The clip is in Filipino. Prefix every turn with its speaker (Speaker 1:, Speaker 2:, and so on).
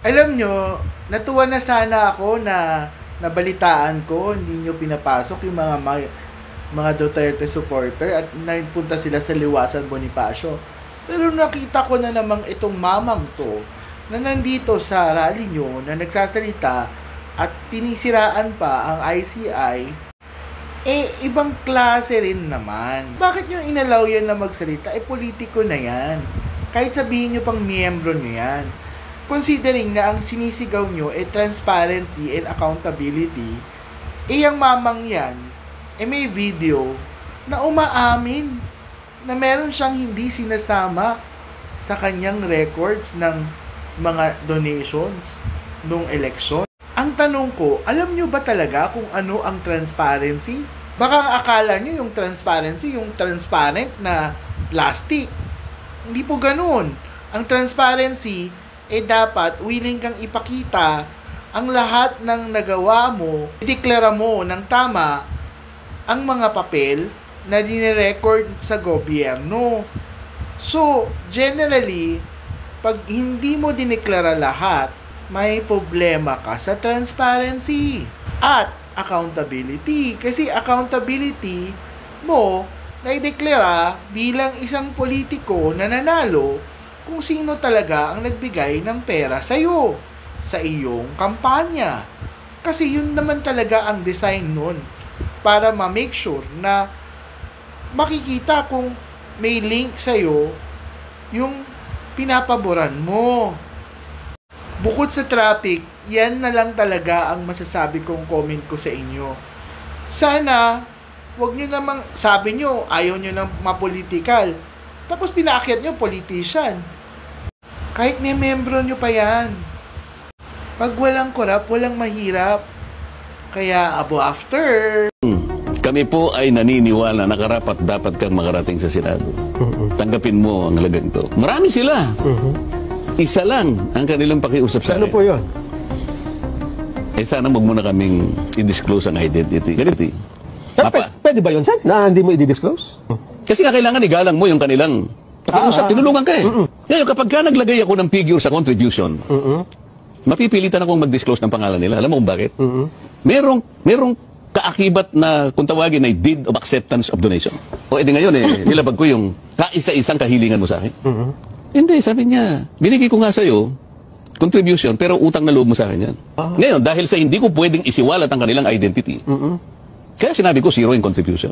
Speaker 1: Alam nyo, natuwa na sana ako na nabalitaan ko, hindi nyo pinapasok yung mga Duterte supporter at nagpunta sila sa Liwasan Bonifacio. Pero nakita ko na namang itong mamang to na nandito sa rally nyo na nagsasalita at pinisiraan pa ang ICI, ibang klase rin naman. Bakit nyo inalaw yan na magsalita? Politiko na yan. Kahit sabihin nyo pang miyembro nyo yan. Considering na ang sinisigaw nyo transparency and accountability, yung mamang yan, may video na umaamin na meron siyang hindi sinasama sa kanyang records ng mga donations nung eleksyon. Ang tanong ko, alam nyo ba talaga kung ano ang transparency? Baka akala nyo yung transparency, yung transparent na plastic. Hindi po ganun. Ang transparency, dapat willing kang ipakita ang lahat ng nagawa mo, ideklara mo ng tama ang mga papel na dinirecord sa gobyerno. So, generally, pag hindi mo dineklara lahat, may problema ka sa transparency at accountability. Kasi accountability mo na ideklara bilang isang politiko na nanalo kung sino talaga ang nagbigay ng pera sa'yo, sa iyong kampanya. Kasi yun naman talaga ang design nun, para ma-make sure na makikita kung may link sa'yo yung pinapaboran mo. Bukod sa traffic, yan na lang talaga ang masasabi kong comment ko sa inyo. Sana, wag nyo namang, sabi nyo, ayaw nyo ng mapolitikal. Tapos pinaakyat nyo, politician. Kahit may membro nyo pa yan. Pag walang korap, walang mahirap. Kaya, abo after.
Speaker 2: Kami po ay naniniwala na karapat dapat kang makarating sa Senado. Tanggapin mo ang halagang to. Marami sila. Isa lang ang kanilang pakiusap sa akin.
Speaker 3: Ano po yun?
Speaker 2: Sana wag mo na kaming i-disclose ang identity. Ganito.
Speaker 3: Pwede ba yun, Sen? Na hindi mo i-disclose?
Speaker 2: Kasi nga kailangan igalang mo yung kanilang pakiusap. Tinulungan ka eh. Ngayon, kapag ka naglagay ako ng figure sa contribution, mapipilitan akong mag-disclose ng pangalan nila. Alam mo kung bakit? Merong kaakibat na kung tawagin ay deed of acceptance of donation. O edi ngayon nilabag ko yung kaisa-isang kahilingan mo sa akin. Hindi, sabi niya, binigay ko nga sa'yo contribution pero utang na loob mo sa akin yan. Ngayon, dahil sa hindi ko pwedeng isiwalat ang kanilang identity, kaya sinabi ko zero in contribution.